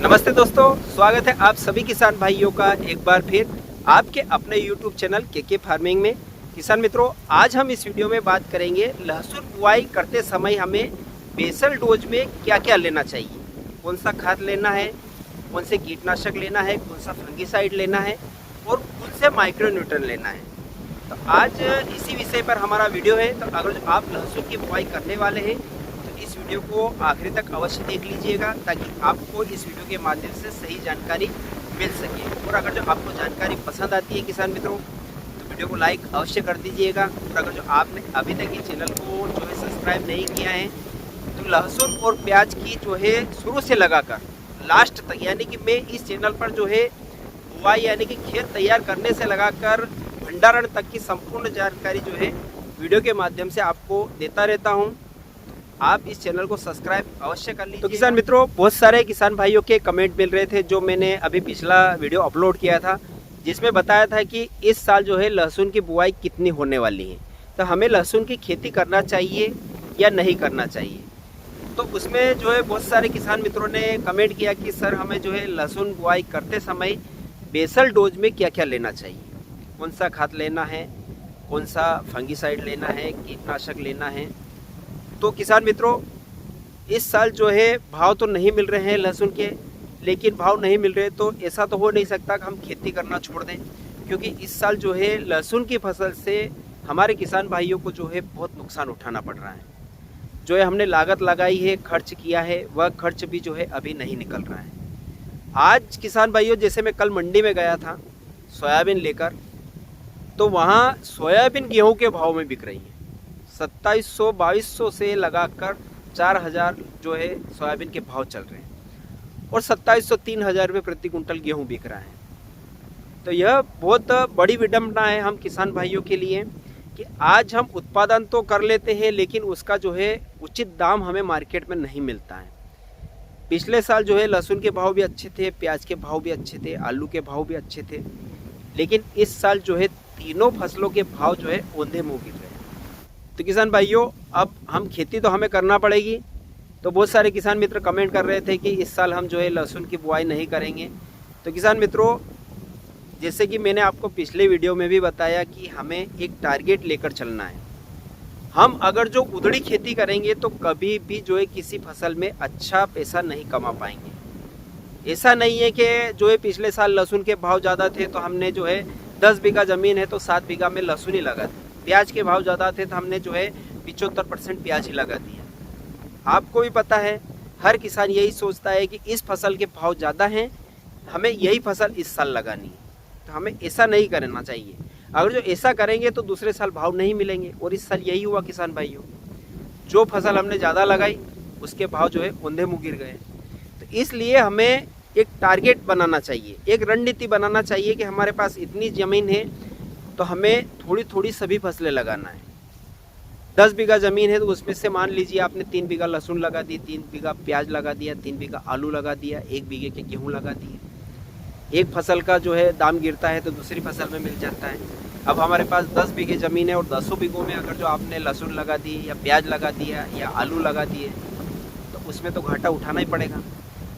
नमस्ते दोस्तों, स्वागत है आप सभी किसान भाइयों का एक बार फिर आपके अपने YouTube चैनल के फार्मिंग में। किसान मित्रों, आज हम इस वीडियो में बात करेंगे लहसुन बुआई करते समय हमें बेसल डोज में क्या क्या लेना चाहिए, कौन सा खाद लेना है, कौन से कीटनाशक लेना है, कौन सा फंगिसाइड लेना है और कौन से माइक्रोन्यूट्रन लेना है। तो आज इसी विषय पर हमारा वीडियो है। तो अगर आप लहसुन की बुआई करने वाले हैं इस वीडियो को आखिरी तक अवश्य देख लीजिएगा, ताकि आपको इस वीडियो के माध्यम से सही जानकारी मिल सके। और अगर जो आपको जानकारी पसंद आती है किसान मित्रों, तो वीडियो को लाइक अवश्य कर दीजिएगा। और अगर जो आपने अभी तक इस चैनल को जो है सब्सक्राइब नहीं किया है, तो लहसुन और प्याज की जो है शुरू से लगाकर लास्ट तक, यानी कि मैं इस चैनल पर जो है बुआई यानी कि खेत तैयार करने से लगाकर भंडारण तक की संपूर्ण जानकारी जो है वीडियो के माध्यम से आपको देता रहता हूँ। आप इस चैनल को सब्सक्राइब अवश्य कर लीजिए। तो किसान मित्रों, बहुत सारे किसान भाइयों के कमेंट मिल रहे थे जो मैंने अभी पिछला वीडियो अपलोड किया था, जिसमें बताया था कि इस साल जो है लहसुन की बुआई कितनी होने वाली है, तो हमें लहसुन की खेती करना चाहिए या नहीं करना चाहिए। तो उसमें जो है बहुत सारे किसान मित्रों ने कमेंट किया कि सर हमें जो है लहसुन बुआई करते समय बेसल डोज में क्या क्या लेना चाहिए, कौन सा खाद लेना है, कौन सा फंगिसाइड लेना है, कीटनाशक लेना है। तो किसान मित्रों, इस साल जो है भाव तो नहीं मिल रहे हैं लहसुन के, लेकिन भाव नहीं मिल रहे तो ऐसा तो हो नहीं सकता कि हम खेती करना छोड़ दें, क्योंकि इस साल जो है लहसुन की फसल से हमारे किसान भाइयों को जो है बहुत नुकसान उठाना पड़ रहा है। जो है हमने लागत लगाई है, खर्च किया है, वह खर्च भी जो है अभी नहीं निकल रहा है। आज किसान भाइयों, जैसे मैं कल मंडी में गया था सोयाबीन लेकर, तो वहाँ सोयाबीन गेहूँ के भाव में बिक रही है। 2700-2200 से लगाकर 4000 जो है सोयाबीन के भाव चल रहे हैं, और 2700-3000 रुपये प्रति कुंटल गेहूं बिक रहा है। तो यह बहुत बड़ी विडंबना है हम किसान भाइयों के लिए कि आज हम उत्पादन तो कर लेते हैं, लेकिन उसका जो है उचित दाम हमें मार्केट में नहीं मिलता है। पिछले साल जो है लहसुन के भाव भी अच्छे थे, प्याज के भाव भी अच्छे थे, आलू के भाव भी अच्छे थे, लेकिन इस साल जो है तीनों फसलों के भाव जो है औंधे मुँह गिर रहे हैं। तो किसान भाइयों, अब हम खेती तो हमें करना पड़ेगी। तो बहुत सारे किसान मित्र कमेंट कर रहे थे कि इस साल हम जो है लहसुन की बुआई नहीं करेंगे। तो किसान मित्रों, जैसे कि मैंने आपको पिछले वीडियो में भी बताया कि हमें एक टारगेट लेकर चलना है। हम अगर जो उधड़ी खेती करेंगे तो कभी भी जो है किसी फसल में अच्छा पैसा नहीं कमा पाएंगे। ऐसा नहीं है कि जो है पिछले साल लहसुन के भाव ज़्यादा थे तो हमने जो है 10 बीघा ज़मीन है तो 7 बीघा में लहसुन ही लगा दी, प्याज के भाव ज़्यादा थे तो हमने जो है 75% प्याज ही लगा दिया। आपको भी पता है, हर किसान यही सोचता है कि इस फसल के भाव ज़्यादा हैं, हमें यही फसल इस साल लगानी है। तो हमें ऐसा नहीं करना चाहिए। अगर जो ऐसा करेंगे तो दूसरे साल भाव नहीं मिलेंगे, और इस साल यही हुआ किसान भाइयों। जो फसल हमने ज़्यादा लगाई उसके भाव जो है औंधे मुँह गिर गए। तो इसलिए हमें एक टारगेट बनाना चाहिए, एक रणनीति बनाना चाहिए कि हमारे पास इतनी ज़मीन है तो हमें थोड़ी थोड़ी सभी फसलें लगाना है। 10 बीघा ज़मीन है तो उसमें से मान लीजिए आपने 3 बीघा लहसुन लगा दी, 3 बीघा प्याज लगा दिया, 3 बीघा आलू लगा दिया, 1 बीघे के गेहूं लगा दिए। एक फसल का जो है दाम गिरता है तो दूसरी फसल में मिल जाता है। अब हमारे पास 10 बीघे ज़मीन है और 10 बीघों में अगर जो आपने लहसुन लगा दी या प्याज लगा दिया या आलू लगा दिए तो उसमें तो घाटा उठाना ही पड़ेगा।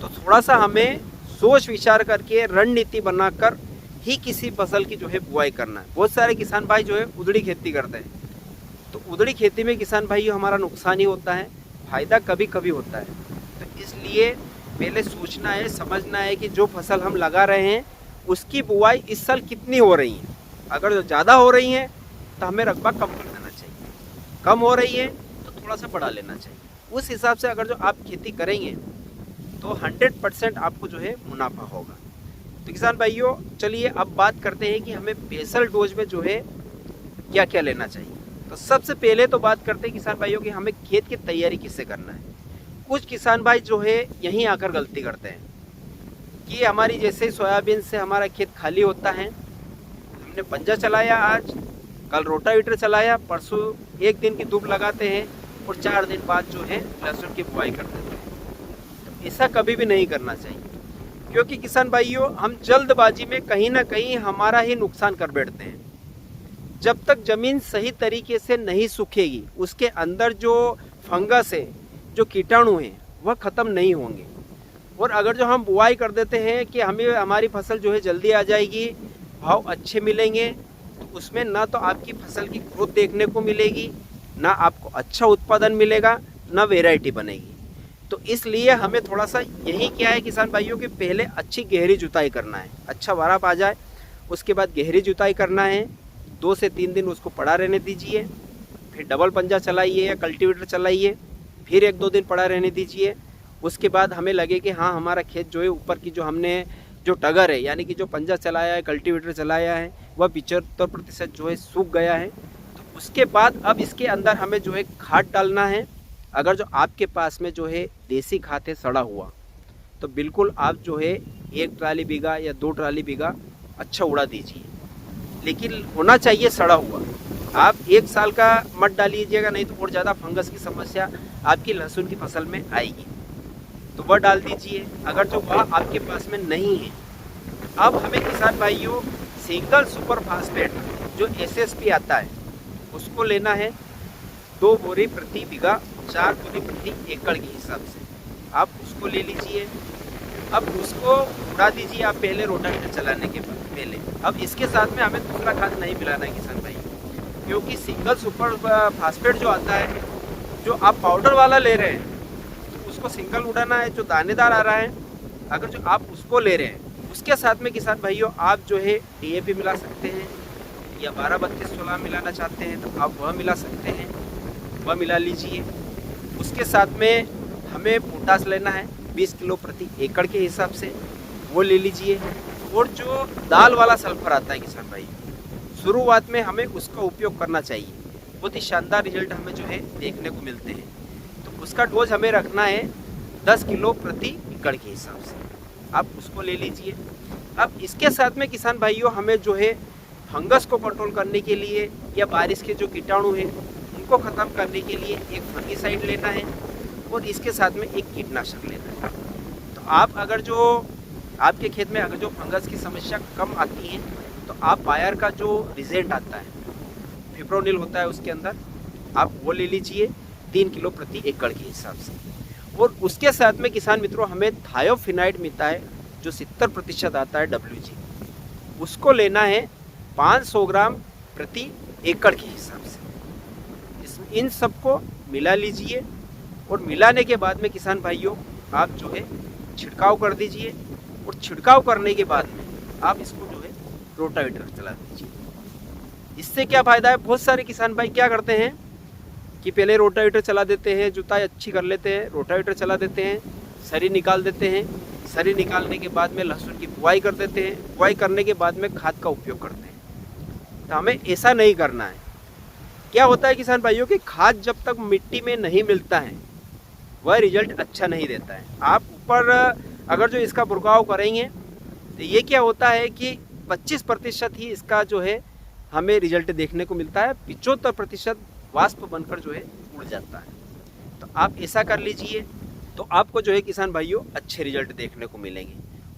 तो थोड़ा सा हमें सोच विचार करके रणनीति बनाकर ही किसी फसल की जो है बुआई करना है। बहुत सारे किसान भाई जो है उधड़ी खेती करते हैं, तो उधड़ी खेती में किसान भाई हमारा नुकसान ही होता है, फायदा कभी कभी होता है। तो इसलिए पहले सोचना है, समझना है कि जो फसल हम लगा रहे हैं उसकी बुआई इस साल कितनी हो रही है। अगर जो ज़्यादा हो रही है तो हमें रकबा कम कर देना चाहिए, कम हो रही है तो थोड़ा सा बढ़ा लेना चाहिए। उस हिसाब से अगर जो आप खेती करेंगे तो 100% आपको जो है मुनाफा होगा। तो किसान भाइयों, चलिए अब बात करते हैं कि हमें बेसल डोज में जो है क्या क्या लेना चाहिए। तो सबसे पहले तो बात करते हैं किसान भाइयों कि हमें खेत की तैयारी किससे करना है। कुछ किसान भाई जो है यहीं आकर गलती करते हैं कि हमारी जैसे सोयाबीन से हमारा खेत खाली होता है, हमने पंजा चलाया, आज कल रोटावेटर चलाया, परसों एक दिन की धूप लगाते हैं और 4 दिन बाद जो है लहसुन की बुआई कर देते हैं। तो ऐसा कभी भी नहीं करना चाहिए, क्योंकि किसान भाइयों हम जल्दबाजी में कहीं ना कहीं हमारा ही नुकसान कर बैठते हैं। जब तक ज़मीन सही तरीके से नहीं सूखेगी, उसके अंदर जो फंगस है, जो कीटाणु हैं, वह ख़त्म नहीं होंगे। और अगर जो हम बुआई कर देते हैं कि हमें हमारी फसल जो है जल्दी आ जाएगी, भाव अच्छे मिलेंगे, तो उसमें ना तो आपकी फसल की ग्रोथ देखने को मिलेगी, ना आपको अच्छा उत्पादन मिलेगा, ना वैरायटी बनेगी। तो इसलिए हमें थोड़ा सा यही क्या है किसान भाइयों कि पहले अच्छी गहरी जुताई करना है, अच्छा वाराप आ जाए उसके बाद गहरी जुताई करना है। 2 से 3 दिन उसको पड़ा रहने दीजिए, फिर डबल पंजा चलाइए या कल्टीवेटर चलाइए, फिर 1-2 दिन पड़ा रहने दीजिए। उसके बाद हमें लगे कि हाँ हमारा खेत जो है ऊपर की जो हमने जो टगर है यानी कि जो पंजा चलाया है, कल्टीवेटर चलाया है, वह 75% जो है सूख गया है। तो उसके बाद अब इसके अंदर हमें जो है खाद डालना है। अगर जो आपके पास में जो है देसी खाद है सड़ा हुआ, तो बिल्कुल आप जो है 1 ट्राली बीघा या 2 ट्राली बीघा अच्छा उड़ा दीजिए, लेकिन होना चाहिए सड़ा हुआ। आप 1 साल का मत डालीजिएगा, नहीं तो और ज़्यादा फंगस की समस्या आपकी लहसुन की फसल में आएगी, तो वह डाल दीजिए। अगर जो वह आपके पास में नहीं है, अब हमें किसान भाइयों सिंगल सुपर फास्फेट जो SSP आता है उसको लेना है। 2 बोरी प्रति बीघा, 4 बोरी प्रति एकड़ के हिसाब से आप उसको ले लीजिए। अब उसको उड़ा दीजिए आप पहले रोटावेटर चलाने के पहले। अब इसके साथ में हमें दूसरा खाद नहीं मिलाना है किसान भाई, क्योंकि सिंगल सुपर फास्फेट जो आता है, जो आप पाउडर वाला ले रहे हैं तो उसको सिंगल उड़ाना है। जो दानेदार आ रहा है अगर जो आप उसको ले रहे हैं, उसके साथ में किसान भाइयों आप जो है DAP मिला सकते हैं, या 12-32-16 मिलाना चाहते हैं तो आप वह मिला सकते हैं, वह मिला लीजिए। उसके साथ में हमें पोटास लेना है 20 किलो प्रति एकड़ के हिसाब से, वो ले लीजिए। और जो दाल वाला सल्फर आता है किसान भाई, शुरुआत में हमें उसका उपयोग करना चाहिए, बहुत ही शानदार रिजल्ट हमें जो है देखने को मिलते हैं। तो उसका डोज हमें रखना है 10 किलो प्रति एकड़ के हिसाब से, आप उसको ले लीजिए। अब इसके साथ में किसान भाइयों हमें जो है फंगस को कंट्रोल करने के लिए या बारिश के जो कीटाणु हैं उनको ख़त्म करने के लिए एक फंगीसाइड लेना है, और इसके साथ में एक कीटनाशक लेना है। तो आप अगर जो आपके खेत में अगर जो फंगस की समस्या कम आती है, तो आप बायर का जो रिजेंट आता है, फिप्रोनिल होता है उसके अंदर, आप वो ले लीजिए 3 किलो प्रति एकड़ के हिसाब से। और उसके साथ में किसान मित्रों हमें थायोफिनाइड मिलता है जो 70% आता है WG, उसको लेना है 500 ग्राम प्रति एकड़ के हिसाब से। इन सबको मिला लीजिए, और मिलाने के बाद में किसान भाइयों आप जो है छिड़काव कर दीजिए। और छिड़काव करने के बाद में आप इसको जो है रोटावेटर चला दीजिए। इससे क्या फ़ायदा है, बहुत सारे किसान भाई क्या करते हैं कि पहले रोटावेटर चला देते हैं, जुताई अच्छी कर लेते हैं, रोटावेटर चला देते हैं, सरी निकाल देते हैं, सरी निकालने के बाद में लहसुन की बुआई कर देते हैं, बुआई करने के बाद में खाद का उपयोग करते हैं। तो हमें ऐसा नहीं करना है। क्या होता है किसान भाइयों कि खाद जब तक मिट्टी में नहीं मिलता है वह रिजल्ट अच्छा नहीं देता है। आप ऊपर अगर जो इसका बुरकाव करेंगे तो ये क्या होता है कि 25% ही इसका जो है हमें रिजल्ट देखने को मिलता है, 75% वाष्प बनकर जो है उड़ जाता है। तो आप ऐसा कर लीजिए, तो आपको जो है किसान भाइयों अच्छे रिजल्ट देखने को मिलेंगे।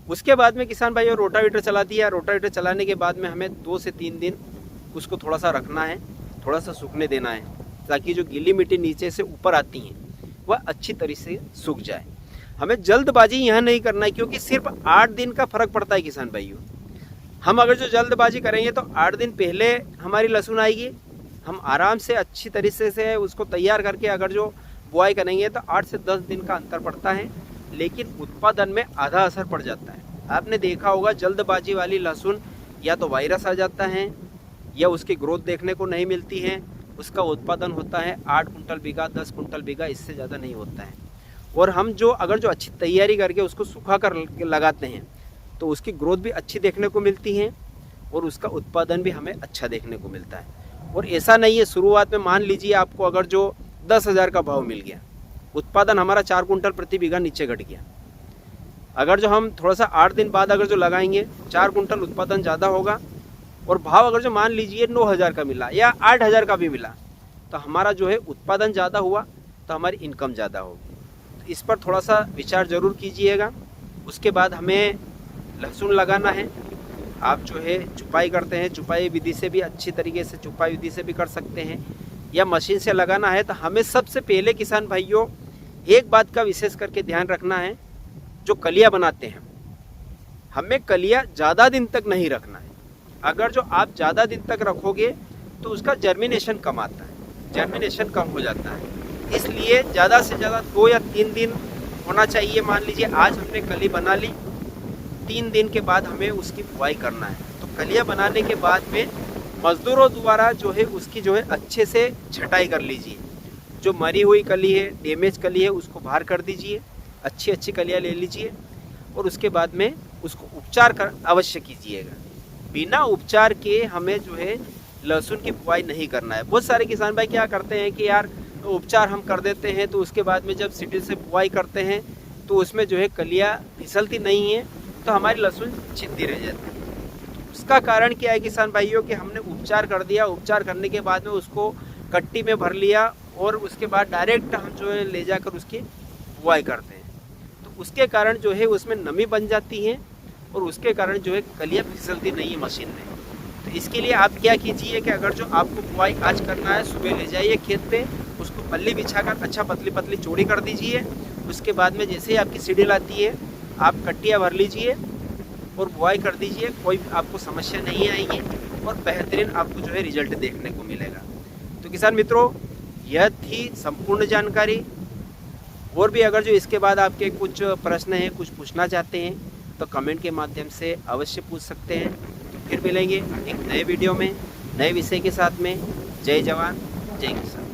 उसके बाद में किसान भाइयों रोटावेटर चला दिया। रोटावेटर चलाने के बाद में हमें 2 से 3 दिन उसको थोड़ा सा रखना है, थोड़ा सा सूखने देना है, ताकि जो गीली मिट्टी नीचे से ऊपर आती है वह अच्छी तरीके से सूख जाए। हमें जल्दबाजी यहाँ नहीं करना है, क्योंकि सिर्फ 8 दिन का फर्क पड़ता है किसान भाइयों। हम अगर जो जल्दबाजी करेंगे तो 8 दिन पहले हमारी लहसुन आएगी, हम आराम से अच्छी तरीके से उसको तैयार करके अगर जो बुआई करेंगे तो 8 से 10 दिन का अंतर पड़ता है, लेकिन उत्पादन में आधा असर पड़ जाता है। आपने देखा होगा जल्दबाजी वाली लहसुन या तो वायरस आ जाता है, या उसकी ग्रोथ देखने को नहीं मिलती है, उसका उत्पादन होता है 8 कुंटल बीघा, 10 कुंटल बीघा, इससे ज़्यादा नहीं होता है। और हम जो अगर जो अच्छी तैयारी करके उसको सूखा कर लगाते हैं तो उसकी ग्रोथ भी अच्छी देखने को मिलती है, और उसका उत्पादन भी हमें अच्छा देखने को मिलता है। और ऐसा नहीं है शुरुआत में मान लीजिए आपको अगर जो 10,000 का भाव मिल गया, उत्पादन हमारा 4 कुंटल प्रति बीघा नीचे घट गया, अगर जो हम थोड़ा सा 8 दिन बाद अगर जो लगाएंगे 4 कुंटल उत्पादन ज़्यादा होगा, और भाव अगर जो मान लीजिए 9,000 का मिला या 8,000 का भी मिला, तो हमारा जो है उत्पादन ज़्यादा हुआ तो हमारी इनकम ज़्यादा होगी। तो इस पर थोड़ा सा विचार ज़रूर कीजिएगा। उसके बाद हमें लहसुन लगाना है। आप जो है छुपाई करते हैं, छुपाई विधि से भी अच्छी तरीके से छुपाई विधि से भी कर सकते हैं, या मशीन से लगाना है। तो हमें सबसे पहले किसान भाइयों एक बात का विशेष करके ध्यान रखना है, जो कलियां बनाते हैं, हमें कलियां ज़्यादा दिन तक नहीं रखना है। अगर जो आप ज़्यादा दिन तक रखोगे तो उसका जर्मिनेशन कम आता है, जर्मिनेशन कम हो जाता है। इसलिए ज़्यादा से ज़्यादा 2 या 3 दिन होना चाहिए। मान लीजिए आज हमने कली बना ली, 3 दिन के बाद हमें उसकी बुआई करना है। तो कलियां बनाने के बाद में मज़दूरों द्वारा जो है उसकी जो है अच्छे से छटाई कर लीजिए। जो मरी हुई कली है, डैमेज कली है, उसको बाहर कर दीजिए। अच्छी अच्छी कलियां ले लीजिए और उसके बाद में उसको उपचार कर अवश्य कीजिएगा। बिना उपचार के हमें जो है लहसुन की बुआई नहीं करना है। बहुत सारे किसान भाई क्या करते हैं कि यार उपचार हम कर देते हैं, तो उसके बाद में जब सीढ़ी से बुआई करते हैं तो उसमें जो है कलियां फिसलती नहीं है, तो हमारी लहसुन चिंदी रह जाती है। उसका कारण क्या है किसान भाइयों कि हमने उपचार कर दिया, उपचार करने के बाद में उसको कट्टी में भर लिया और उसके बाद डायरेक्ट हम जो है ले जाकर उसकी बुआई करते हैं। तो उसके कारण जो है उसमें नमी बन जाती है और उसके कारण जो है कलियां फिसलती नहीं है मशीन में। तो इसके लिए आप क्या कीजिए कि अगर जो आपको बुआई आज करना है, सुबह ले जाइए खेत पे, उसको पल्ली बिछाकर अच्छा पतली पतली चौड़ी कर दीजिए। उसके बाद में जैसे ही आपकी सीढ़ी आती है, आप कट्टियाँ भर लीजिए और बुआई कर दीजिए। कोई आपको समस्या नहीं आएगी और बेहतरीन आपको जो है रिजल्ट देखने को मिलेगा। तो किसान मित्रों, यह थी संपूर्ण जानकारी। और भी अगर जो इसके बाद आपके कुछ प्रश्न हैं, कुछ पूछना चाहते हैं, तो कमेंट के माध्यम से अवश्य पूछ सकते हैं। तो फिर मिलेंगे एक नए वीडियो में, नए विषय के साथ में। जय जवान, जय किसान।